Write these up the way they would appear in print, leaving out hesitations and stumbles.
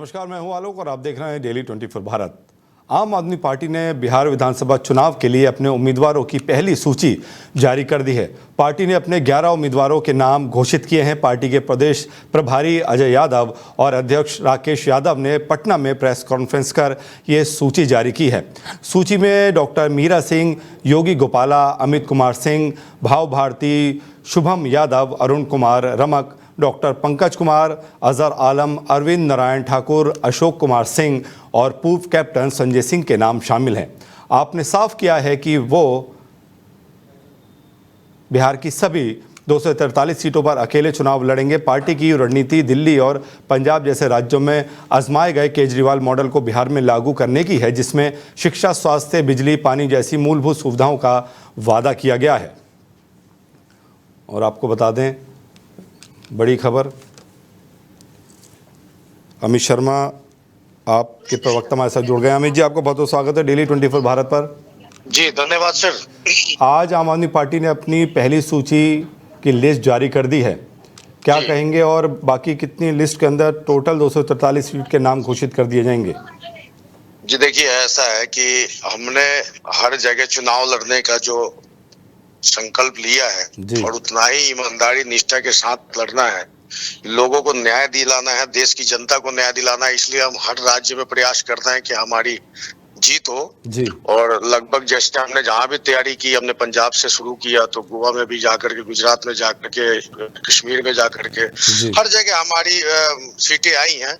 नमस्कार, मैं हूं आलोक और आप देख रहे हैं डेली 24 भारत। आम आदमी पार्टी ने बिहार विधानसभा चुनाव के लिए अपने उम्मीदवारों की पहली सूची जारी कर दी है। पार्टी ने अपने 11 उम्मीदवारों के नाम घोषित किए हैं। पार्टी के प्रदेश प्रभारी अजय यादव और अध्यक्ष राकेश यादव ने पटना में प्रेस कॉन्फ्रेंस कर ये सूची जारी की है। सूची में डॉक्टर मीरा सिंह, योगी गोपाला, अमित कुमार सिंह, भाव भारती, शुभम यादव, अरुण कुमार रमक, डॉक्टर पंकज कुमार, अजहर आलम, अरविंद नारायण ठाकुर, अशोक कुमार सिंह और पूर्व कैप्टन संजय सिंह के नाम शामिल हैं। आपने साफ किया है कि वो बिहार की सभी 243 सीटों पर अकेले चुनाव लड़ेंगे। पार्टी की रणनीति दिल्ली और पंजाब जैसे राज्यों में आजमाए गए केजरीवाल मॉडल को बिहार में लागू करने की है, जिसमें शिक्षा, स्वास्थ्य, बिजली, पानी जैसी मूलभूत सुविधाओं का वादा किया गया है। और आपको बता दें, बड़ी खबर, अमित शर्मा आपके प्रवक्ता हमारे साथ जुड़ गए। अमित जी, आपको बहुत बहुत स्वागत है डेली 24 भारत पर। जी धन्यवाद सर। आज आम आदमी पार्टी ने अपनी पहली सूची की लिस्ट जारी कर दी है, क्या कहेंगे? और बाकी कितनी लिस्ट के अंदर टोटल 243 सीट के नाम घोषित कर दिए जाएंगे? जी देखिए, ऐसा है कि हमने हर जगह चुनाव लड़ने का जो संकल्प लिया है और उतना ही ईमानदारी निष्ठा के साथ लड़ना है, लोगों को न्याय दिलाना है, देश की जनता को न्याय दिलाना है। इसलिए हम हर राज्य में प्रयास करते हैं कि हमारी जीत हो जी। और लगभग जैसे हमने जहाँ भी तैयारी की, हमने पंजाब से शुरू किया तो गोवा में भी जाकर के, गुजरात में जाकर के, कश्मीर में जाकर के, हर जगह हमारी सीटें आई हैं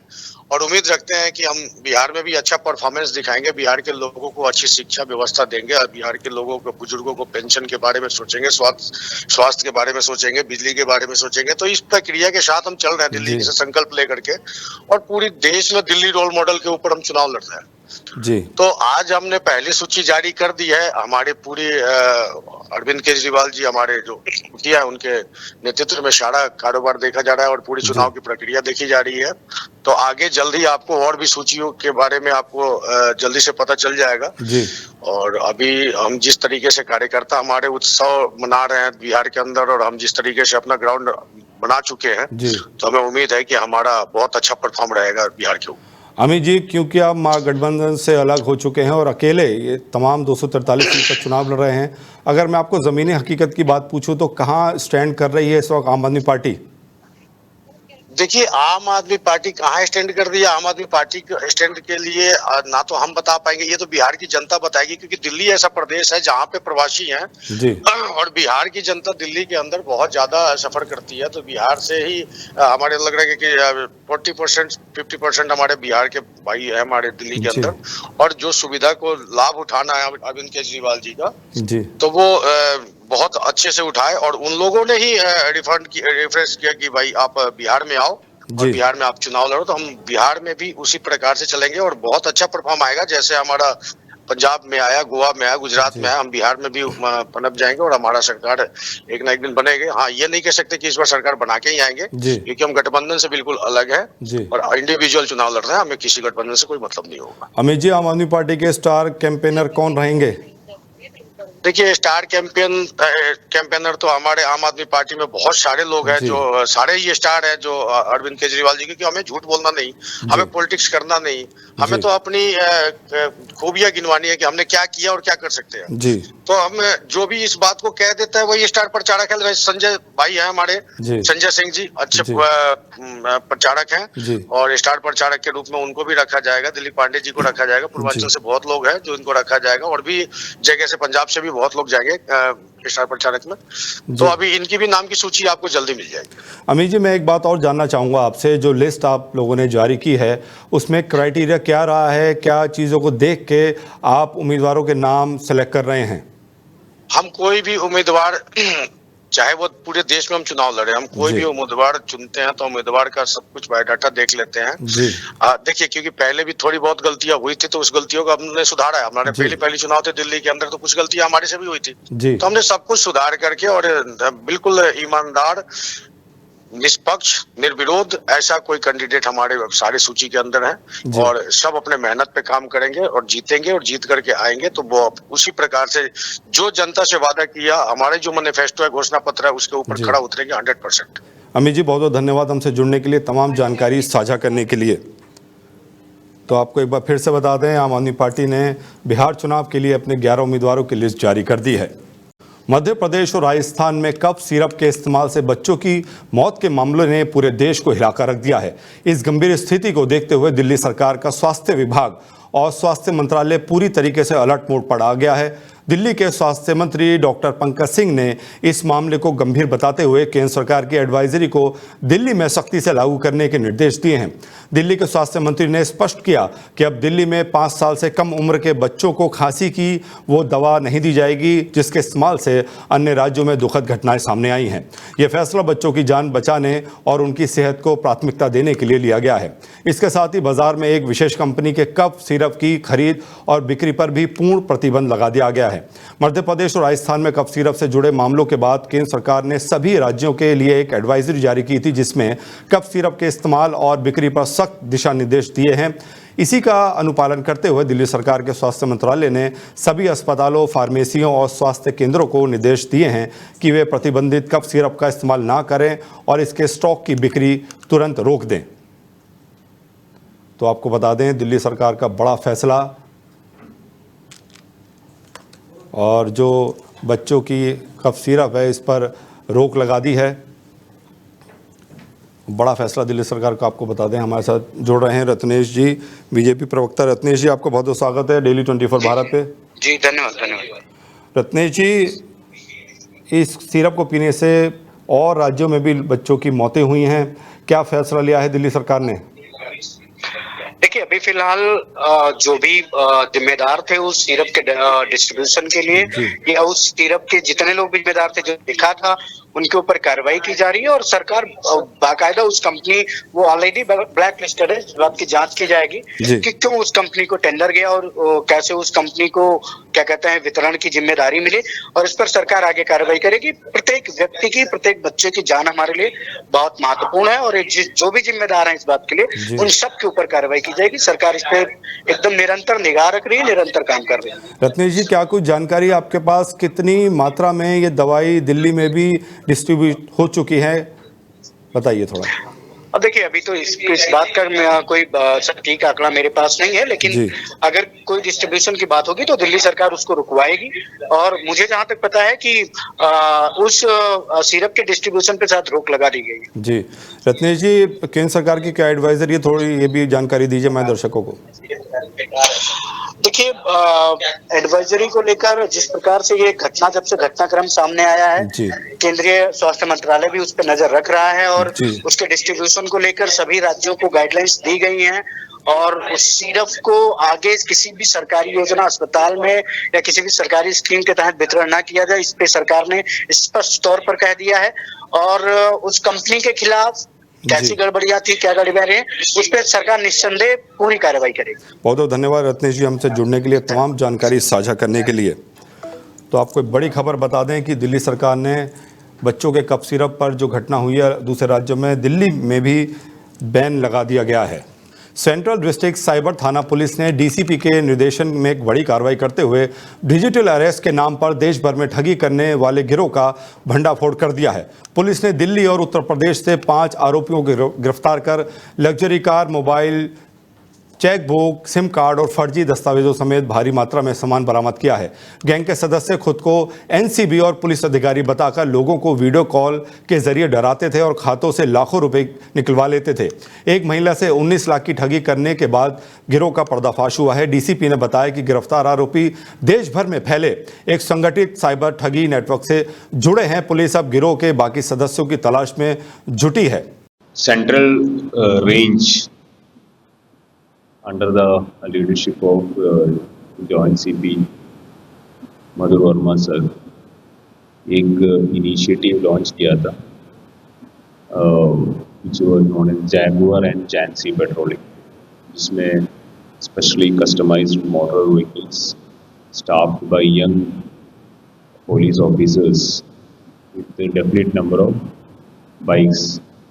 और उम्मीद रखते हैं कि हम बिहार में भी अच्छा परफॉर्मेंस दिखाएंगे, बिहार के लोगों को अच्छी शिक्षा व्यवस्था देंगे और बिहार के लोगों को, बुजुर्गों को पेंशन के बारे में सोचेंगे, स्वास्थ्य के बारे में सोचेंगे, बिजली के बारे में सोचेंगे। तो इस प्रक्रिया के साथ हम चल रहे हैं दिल्ली से संकल्प लेकर के, और पूरी देश में दिल्ली रोल मॉडल के ऊपर हम चुनाव लड़ रहे हैं जी। तो आज हमने पहली सूची जारी कर दी है। हमारे पूरी अरविंद केजरीवाल जी, हमारे जो मुखिया है, उनके नेतृत्व में सारा कारोबार देखा जा रहा है और पूरी चुनाव की प्रक्रिया देखी जा रही है। तो आगे जल्द ही आपको और भी सूचियों के बारे में आपको जल्दी से पता चल जाएगा जी। और अभी हम जिस तरीके से कार्यकर्ता हमारे उत्सव मना रहे हैं बिहार के अंदर, और हम जिस तरीके से अपना ग्राउंड बना चुके हैं, तो हमें उम्मीद है कि हमारा बहुत अच्छा परफॉर्म रहेगा बिहार के ऊपर। अमित जी, क्योंकि आप महागठबंधन से अलग हो चुके हैं और अकेले ये तमाम 243 सीट पर चुनाव लड़ रहे हैं, अगर मैं आपको ज़मीनी हकीकत की बात पूछूं तो कहां स्टैंड कर रही है इस वक्त आम आदमी पार्टी? देखिए, आम आदमी पार्टी कहाँ स्टैंड कर रही है, आम आदमी पार्टी के स्टैंड के लिए ना तो हम बता पाएंगे, ये तो बिहार की जनता बताएगी, क्योंकि दिल्ली ऐसा प्रदेश है जहाँ पे प्रवासी हैं जी। और बिहार की जनता दिल्ली के अंदर बहुत ज्यादा सफर करती है। तो बिहार से ही हमारे लग रहा है कि 40% 50% हमारे बिहार के भाई है हमारे दिल्ली के अंदर, और जो सुविधा को लाभ उठाना है अरविंद केजरीवाल जी का जी, तो वो बहुत अच्छे से उठाए। और उन लोगों ने ही रेफरेंस किया कि भाई आप बिहार में आओ और बिहार में आप चुनाव लड़ो। तो हम बिहार में भी उसी प्रकार से चलेंगे और बहुत अच्छा परफॉर्म आएगा, जैसे हमारा पंजाब में आया, गोवा में आया, गुजरात में आया, हम बिहार में भी पनप जाएंगे और हमारा सरकार एक ना एक दिन बनेगी। हाँ, ये नहीं कह सकते कि इस बार सरकार बना के ही आएंगे, क्योंकि हम गठबंधन से बिल्कुल अलग है और इंडिविजुअल चुनाव लड़ रहे हैं, हमें किसी गठबंधन से कोई मतलब नहीं होगा। अमित जी, आम आदमी पार्टी के स्टार कैंपेनर कौन रहेंगे? देखिए, स्टार कैंपेनर तो हमारे आम आदमी पार्टी में बहुत सारे लोग हैं, जो सारे ही स्टार हैं, जो अरविंद केजरीवाल जी, क्योंकि हमें झूठ बोलना नहीं, हमें पॉलिटिक्स करना नहीं, हमें तो अपनी खूबियां गिनवानी है कि हमने क्या किया और क्या कर सकते हैं जी। तो हम जो भी इस बात को कह देता है वही स्टार प्रचारक है। संजय भाई है हमारे, संजय सिंह जी अच्छे प्रचारक हैं और स्टार प्रचारक के रूप में उनको भी रखा जाएगा। दिलीप पांडे जी को रखा जाएगा, पूर्वांचल से बहुत लोग हैं जो इनको रखा जाएगा, और भी जगह से, पंजाब से भी बहुत लोग जाएंगे स्टार प्रचारक में। तो अभी इनकी भी नाम की सूची आपको जल्दी मिल जाएगी। अमित जी, मैं एक बात और जानना चाहूंगा आपसे, जो लिस्ट आप लोगों ने जारी की है उसमें क्राइटेरिया क्या रहा है, क्या चीजों को देख के आप उम्मीदवारों के नाम सेलेक्ट कर रहे हैं? हम कोई भी उम्मीदवार, चाहे वो पूरे देश में हम चुनाव लड़े, हम कोई भी उम्मीदवार चुनते हैं तो उम्मीदवार का सब कुछ बायोडाटा देख लेते हैं। देखिए, क्योंकि पहले भी थोड़ी बहुत गलतियां हुई थी, तो उस गलतियों को हमने सुधारा है। हमारे पहली चुनाव थे दिल्ली के अंदर, तो कुछ गलतियां हमारे से भी हुई थी, तो हमने सब कुछ सुधार करके और बिल्कुल ईमानदार, निष्पक्ष, निर्विरोध ऐसा कोई कैंडिडेट हमारे सारी सूची के अंदर है और सब अपने मेहनत पे काम करेंगे और जीतेंगे और जीत करके आएंगे। तो वो उसी प्रकार से जो जनता से वादा किया, हमारे जो मैनिफेस्टो है, घोषणा पत्र है, उसके ऊपर खड़ा उतरेंगे 100%। अमित जी, बहुत बहुत धन्यवाद हमसे जुड़ने के लिए, तमाम जानकारी साझा करने के लिए। तो आपको एक बार फिर से बता दें, आम आदमी पार्टी ने बिहार चुनाव के लिए अपने 11 उम्मीदवारों की लिस्ट जारी कर दी है। मध्य प्रदेश और राजस्थान में कफ सिरप के इस्तेमाल से बच्चों की मौत के मामले ने पूरे देश को हिलाकर रख दिया है। इस गंभीर स्थिति को देखते हुए दिल्ली सरकार का स्वास्थ्य विभाग और स्वास्थ्य मंत्रालय पूरी तरीके से अलर्ट मोड पर आ गया है। दिल्ली के स्वास्थ्य मंत्री डॉक्टर पंकज सिंह ने इस मामले को गंभीर बताते हुए केंद्र सरकार की एडवाइजरी को दिल्ली में सख्ती से लागू करने के निर्देश दिए हैं। दिल्ली के स्वास्थ्य मंत्री ने स्पष्ट किया कि अब दिल्ली में 5 साल से कम उम्र के बच्चों को खांसी की वो दवा नहीं दी जाएगी जिसके इस्तेमाल से अन्य राज्यों में दुखद घटनाएं सामने आई हैं। ये फैसला बच्चों की जान बचाने और उनकी सेहत को प्राथमिकता देने के लिए लिया गया है। इसके साथ ही बाजार में एक विशेष कंपनी के कफ सिरप की खरीद और बिक्री पर भी पूर्ण प्रतिबंध लगा दिया गया है। मध्य प्रदेश और राजस्थान में कफ सिरप से जुड़े मामलों के बाद केंद्र सरकार ने सभी राज्यों के लिए एक एडवाइजरी जारी की थी जिसमें कफ सिरप के इस्तेमाल और बिक्री पर सख्त दिशा निर्देश दिए हैं। इसी का अनुपालन करते हुए दिल्ली सरकार के स्वास्थ्य मंत्रालय ने सभी अस्पतालों, फार्मेसियों और स्वास्थ्य केंद्रों को निर्देश दिए हैं कि वे प्रतिबंधित कफ सिरप का इस्तेमाल ना करें और इसके स्टॉक की बिक्री तुरंत रोक दें। तो आपको बता दें, दिल्ली सरकार का बड़ा फैसला और जो बच्चों की कफ सिरप है इस पर रोक लगा दी है। बड़ा फैसला दिल्ली सरकार का। आपको बता दें, हमारे साथ जुड़ रहे हैं रत्नेश जी, बीजेपी प्रवक्ता। रत्नेश जी, आपका बहुत बहुत स्वागत है डेली 24 भारत पे। जी धन्यवाद। रत्नेश जी, इस सिरप को पीने से और राज्यों में भी बच्चों की मौतें हुई हैं, क्या फैसला लिया है दिल्ली सरकार ने? देखिए, अभी फिलहाल जो भी जिम्मेदार थे उस सिरप के डिस्ट्रीब्यूशन के लिए या उस सिरप के जितने लोग भी जिम्मेदार थे जो लिखा था उनके ऊपर कार्रवाई की जा रही है और सरकार बाकायदा उस कंपनी, वो ऑलरेडी ब्लैक लिस्टेड है, इस बात की जांच की जाएगी कि क्यों उस कंपनी को टेंडर गया और कैसे उस कंपनी को क्या कहते हैं वितरण की जिम्मेदारी मिली और इस पर सरकार आगे कार्रवाई करेगी। प्रत्येक व्यक्ति की, प्रत्येक बच्चे की जान हमारे लिए बहुत महत्वपूर्ण है और जो भी जिम्मेदार है इस बात के लिए उन सब के ऊपर कार्रवाई की जाएगी। सरकार इस पे एकदम निरंतर निगाह रख रही है, निरंतर काम कर रही है। रत्नेश जी, क्या कुछ जानकारी आपके पास, कितनी मात्रा में ये दवाई दिल्ली में भी डिस्ट्रीब्यूट हो चुकी है, बताइए थोड़ा। अब देखिए, अभी तो इस बात का कोई सटीक आंकड़ा मेरे पास नहीं है, लेकिन अगर कोई डिस्ट्रीब्यूशन की बात होगी तो दिल्ली सरकार उसको रुकवाएगी और मुझे जहां तक पता है कि उस सिरप के डिस्ट्रीब्यूशन पे साथ रोक लगा दी गई है। जी रत्नेश जी, केंद्र सरकार की क्या एडवाइजरी है, थोड़ी ये भी जानकारी दीजिए हमारे दर्शकों को। देखिए, एडवाइजरी को लेकर जिस प्रकार से ये घटना, जब से घटनाक्रम सामने आया है, केंद्रीय स्वास्थ्य मंत्रालय भी उस पर नजर रख रहा है और उसके डिस्ट्रीब्यूशन को लेकर सभी राज्यों को गाइडलाइंस दी गई हैं और उस सिरप को आगे किसी भी सरकारी योजना, अस्पताल में या किसी भी सरकारी स्कीम के तहत वितरण ना किया जाए, इस पे सरकार ने स्पष्ट तौर पर कह दिया है और उस कंपनी के खिलाफ कैसी गड़बड़ियां थी, क्या गड़बड़ियां रही, उस पर सरकार निस्संदेह पूरी कार्रवाई करेगी। बहुत बहुत धन्यवाद रत्नेश जी, हमसे जुड़ने के लिए, तमाम जानकारी साझा करने के लिए। तो आपको एक बड़ी खबर बता दें कि दिल्ली सरकार ने बच्चों के कफ सिरप पर जो घटना हुई है दूसरे राज्यों में, दिल्ली में भी बैन लगा दिया गया है। सेंट्रल डिस्ट्रिक्ट साइबर थाना पुलिस ने डीसीपी के निर्देशन में एक बड़ी कार्रवाई करते हुए डिजिटल अरेस्ट के नाम पर देश भर में ठगी करने वाले गिरोह का भंडाफोड़ कर दिया है। पुलिस ने दिल्ली और उत्तर प्रदेश से 5 आरोपियों को गिरफ्तार कर luxury car, mobile, cheque book, SIM card और फर्जी दस्तावेजों समेत भारी मात्रा में सामान बरामद किया है। गैंग के सदस्य खुद को एनसीबी और पुलिस अधिकारी बताकर लोगों को वीडियो कॉल के जरिए डराते थे और खातों से लाखों रुपए निकलवा लेते थे। एक महिला से 19 लाख की ठगी करने के बाद गिरोह का पर्दाफाश हुआ है। डीसीपी ने बताया कि गिरफ्तार आरोपी देश भर में फैले एक संगठित साइबर ठगी नेटवर्क से जुड़े हैं। पुलिस अब गिरोह के बाकी सदस्यों की तलाश में जुटी है। Central range under the leadership of Joint CP Madhur Verma sir एक इनिशिएटिव लॉन्च किया था जो known as jaguar and Jancy patrolling, जिसमें specially customised motor vehicles staffed by young police officers with a definite number of bikes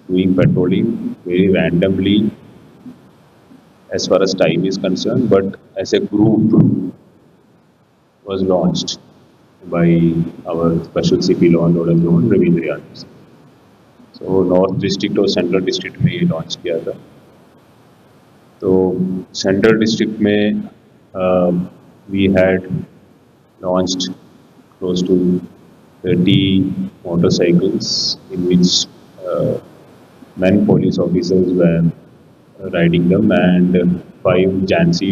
doing patrolling very randomly as far as time is concerned, but as a group was launched by our special CP law and order zone Ravindra Yadav. So North District और Central District में ये launch किया था तो central district में we had launched close to 30 motorcycles in which men police officers were riding them and 5 Jhansi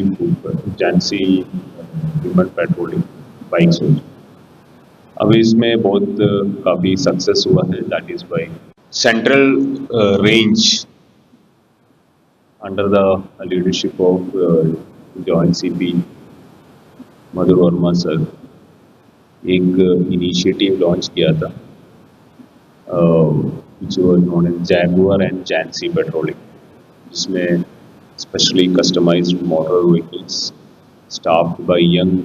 women patrolling bikes also. अब इसमें बहुत काफ़ी सक्सेस हुआ है. That is by central range under the leadership of joint CP Madhur Verma sir एक initiative launch किया था जो known as jaguar and Jancy patrolling, जिसमें specially customised motor vehicles staffed by young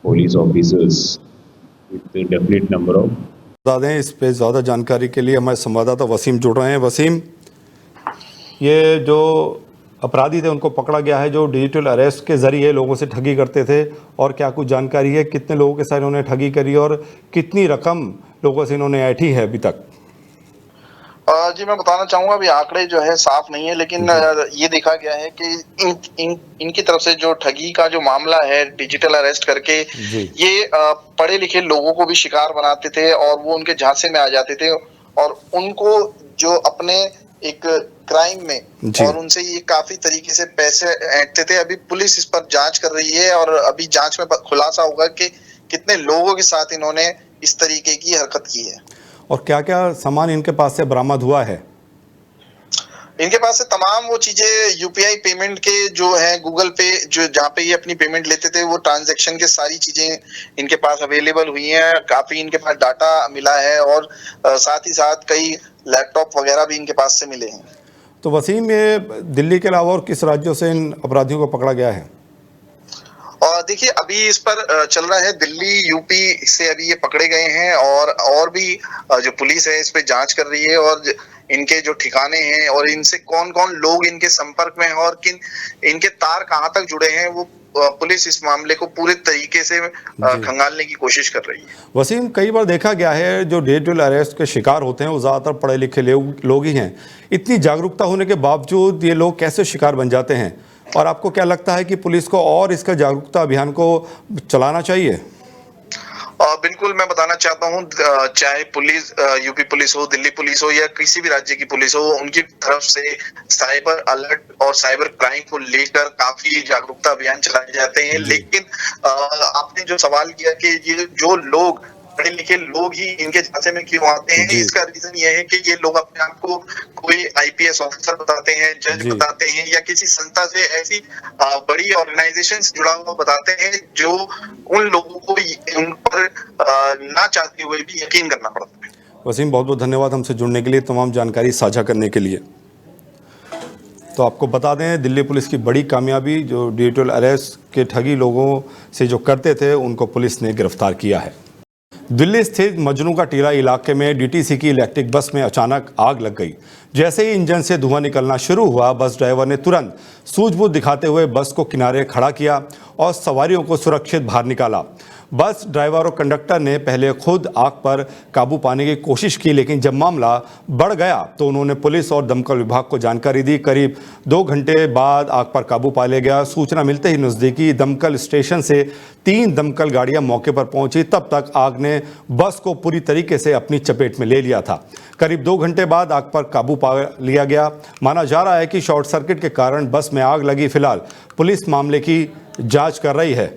police officers with definite number of. बता दें, इस पे ज़्यादा जानकारी के लिए हमारे संवाददाता वसीम जुड़ रहे हैं. वसीम, ये जो अपराधी थे उनको पकड़ा गया है जो डिजिटल अरेस्ट के जरिए लोगों से ठगी करते थे, और क्या कुछ जानकारी है कितने लोगों के साथ इन्होंने ठगी करी और कितनी रकम लोगों से इन्होंने ऐठी है अभी तक? जी मैं बताना चाहूंगा, अभी आंकड़े जो है साफ नहीं है, लेकिन ये देखा गया है कि इनकी तरफ से जो ठगी का जो मामला है डिजिटल अरेस्ट करके ये पढ़े लिखे लोगों को भी शिकार बनाते थे और वो उनके झांसे में आ जाते थे और उनको जो अपने एक क्राइम में और उनसे ये काफी तरीके से पैसे ऐंठते थे. अभी पुलिस इस पर जांच कर रही है और अभी जांच में खुलासा होगा कि कितने लोगों के साथ इन्होंने इस तरीके की हरकत की है और क्या क्या सामान इनके पास से बरामद हुआ है. इनके पास से तमाम वो चीजें यूपीआई पेमेंट के जो है गूगल पे जो जहाँ पे ये अपनी पेमेंट लेते थे वो ट्रांजैक्शन के सारी चीजें इनके पास अवेलेबल हुई हैं. काफी इनके पास डाटा मिला है और साथ ही साथ कई लैपटॉप वगैरह भी इनके पास से मिले हैं. तो वसीम, ये दिल्ली के अलावा और किस राज्यों से इन अपराधियों को पकड़ा गया है? और देखिए अभी इस पर चल रहा है, दिल्ली यूपी से अभी ये पकड़े गए हैं और भी जो पुलिस है इस पे जांच कर रही है और इनके जो ठिकाने हैं और इनसे कौन कौन लोग इनके संपर्क में हैं और किन इनके तार कहां तक जुड़े हैं वो पुलिस इस मामले को पूरे तरीके से खंगालने की कोशिश कर रही है. वसीम, कई बार देखा गया है जो डिजिटल अरेस्ट के शिकार होते हैं वो ज़्यादातर पढ़े लिखे लोग ही हैं. इतनी जागरूकता होने के बावजूद ये लोग कैसे शिकार बन जाते हैं, और आपको क्या लगता है कि पुलिस को और इसका जागरूकता अभियान को चलाना चाहिए? बिल्कुल, मैं बताना चाहता हूँ, चाहे पुलिस यूपी पुलिस हो, दिल्ली पुलिस हो या किसी भी राज्य की पुलिस हो, उनकी तरफ से साइबर अलर्ट और साइबर क्राइम को लेकर काफी जागरूकता अभियान चलाए जाते हैं. लेकिन आपने जो सवाल किया कि ये जो लोग पढ़े लिखे लोग ही इनके झांसे में क्यों आते हैं, इसका रीजन ये है कि ये लोग अपने आप को कोई आईपीएस ऑफिसर बताते हैं, जज बताते हैं या किसी संस्था से ऐसी बड़ी ऑर्गेनाइजेशन से जुड़ा हुआ बताते हैं जो उन लोगों को उन पर ना चाहते हुए भी यकीन करना पड़ता है. वसीम, बहुत बहुत धन्यवाद हमसे जुड़ने के लिए, तमाम जानकारी साझा करने के लिए. तो आपको बता दें, दिल्ली पुलिस की बड़ी कामयाबी, जो डिजिटल अरेस्ट के ठगी लोगों से जो करते थे उनको पुलिस ने गिरफ्तार किया है. दिल्ली स्थित मजनू का टीला इलाके में डीटीसी की इलेक्ट्रिक बस में अचानक आग लग गई. जैसे ही इंजन से धुआं निकलना शुरू हुआ, बस ड्राइवर ने तुरंत सूझबूझ दिखाते हुए बस को किनारे खड़ा किया और सवारियों को सुरक्षित बाहर निकाला. बस ड्राइवर और कंडक्टर ने पहले खुद आग पर काबू पाने की कोशिश की, लेकिन जब मामला बढ़ गया तो उन्होंने पुलिस और दमकल विभाग को जानकारी दी. करीब 2 घंटे बाद आग पर काबू पा लिया गया. सूचना मिलते ही नज़दीकी दमकल स्टेशन से 3 दमकल गाड़ियां मौके पर पहुंची. तब तक आग ने बस को पूरी तरीके से अपनी चपेट में ले लिया था. करीब 2 घंटे बाद आग पर काबू पा लिया गया. माना जा रहा है कि शॉर्ट सर्किट के कारण बस में आग लगी. फिलहाल पुलिस मामले की जांच कर रही है.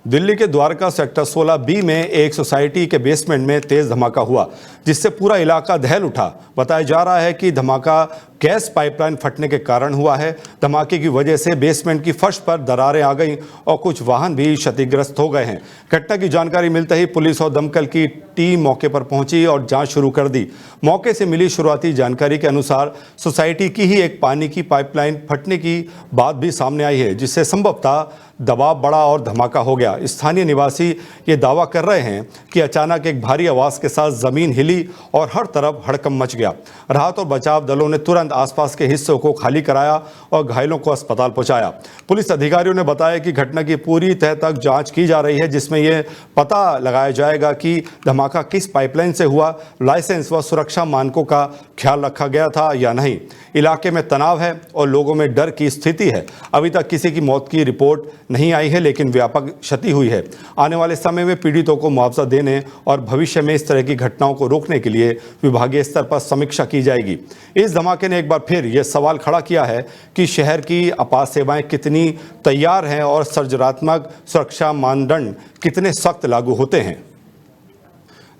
दिल्ली के द्वारका सेक्टर 16B में एक सोसाइटी के बेसमेंट में तेज धमाका हुआ, जिससे पूरा इलाका दहल उठा. बताया जा रहा है कि धमाका गैस पाइपलाइन फटने के कारण हुआ है. धमाके की वजह से बेसमेंट की फर्श पर दरारें आ गईं और कुछ वाहन भी क्षतिग्रस्त हो गए हैं. घटना की जानकारी मिलते ही पुलिस और दमकल की टीम मौके पर पहुंची और जांच शुरू कर दी. मौके से मिली शुरुआती जानकारी के अनुसार सोसाइटी की ही एक पानी की पाइपलाइन फटने की बात भी सामने आई है, जिससे संभवतः दबाव बढ़ा और धमाका हो गया. स्थानीय निवासी ये दावा कर रहे हैं कि अचानक एक भारी आवाज के साथ जमीन हिली और हर तरफ हड़कंप मच गया. राहत और बचाव दलों ने तुरंत आसपास के हिस्सों को खाली कराया और घायलों को अस्पताल पहुंचाया. पुलिस अधिकारियों ने बताया कि घटना की पूरी तह तक जांच की जा रही है, जिसमें यह पता लगाया जाएगा कि धमाका किस पाइपलाइन से हुआ, लाइसेंस व सुरक्षा मानकों का ख्याल रखा गया था या नहीं. इलाके में तनाव है और लोगों में डर की स्थिति है। अभी तक किसी की मौत की रिपोर्ट नहीं आई है, लेकिन व्यापक क्षति हुई है। आने वाले समय में पीड़ितों को मुआवजा देने और भविष्य में इस तरह की घटनाओं को रोकने के लिए विभागीय स्तर पर समीक्षा की जाएगी। इस धमाके ने एक बार फिर यह सवाल खड़ा किया है कि शहर की आपात सेवाएं कितनी तैयार हैं और सृजनात्मक सुरक्षा मानदंड कितने सख्त लागू होते हैं।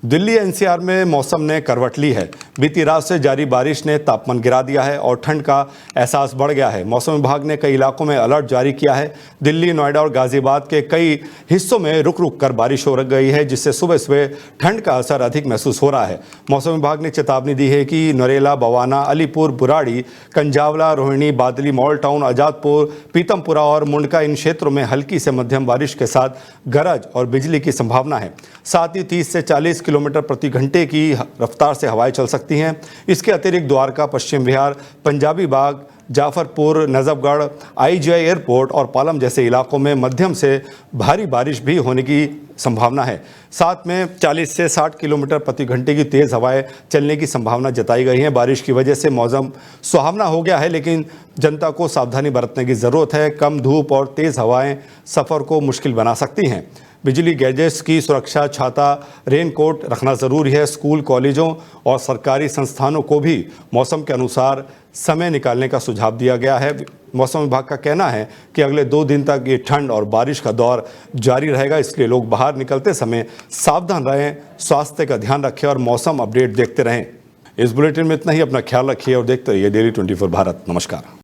दिल्ली एनसीआर में मौसम ने करवट ली है। बीती रात से जारी बारिश ने तापमान गिरा दिया है और ठंड का एहसास बढ़ गया है। मौसम विभाग ने कई इलाकों में अलर्ट जारी किया है। दिल्ली, नोएडा और गाजियाबाद के कई हिस्सों में रुक रुक कर बारिश हो गई है, जिससे सुबह सुबह ठंड का असर अधिक महसूस हो रहा है। मौसम विभाग ने चेतावनी दी है कि नरेला, बवाना, अलीपुर, बुराड़ी, कंजावला, रोहिणी, बादली, मॉल टाउन, आजादपुर, पीतमपुरा और मुंडका इन क्षेत्रों में हल्की से मध्यम बारिश के साथ गरज और बिजली की संभावना है। साथ ही 30 से 40 किलोमीटर प्रति घंटे की रफ्तार से हवाएं चल सकती हैं। इसके अतिरिक्त द्वारका, पश्चिम विहार, पंजाबी बाग, जाफरपुर, नजफगढ़, IGI एयरपोर्ट और पालम जैसे इलाकों में मध्यम से भारी बारिश भी होने की संभावना है। साथ में 40 से 60 किलोमीटर प्रति घंटे की तेज़ हवाएं चलने की संभावना जताई गई है। बारिश की वजह से मौसम सुहावना हो गया है, लेकिन जनता को सावधानी बरतने की ज़रूरत है। कम धूप और तेज़ हवाएं सफ़र को मुश्किल बना सकती हैं। बिजली गैजेट्स की सुरक्षा, छाता, रेनकोट रखना ज़रूरी है। स्कूल, कॉलेजों और सरकारी संस्थानों को भी मौसम के अनुसार समय निकालने का सुझाव दिया गया है। मौसम विभाग का कहना है कि अगले 2 दिन तक ये ठंड और बारिश का दौर जारी रहेगा, इसलिए लोग बाहर निकलते समय सावधान रहें, स्वास्थ्य का ध्यान रखें और मौसम अपडेट देखते रहें। इस बुलेटिन में इतना ही। अपना ख्याल रखिए और देखते रहिए डेली 24 भारत। नमस्कार।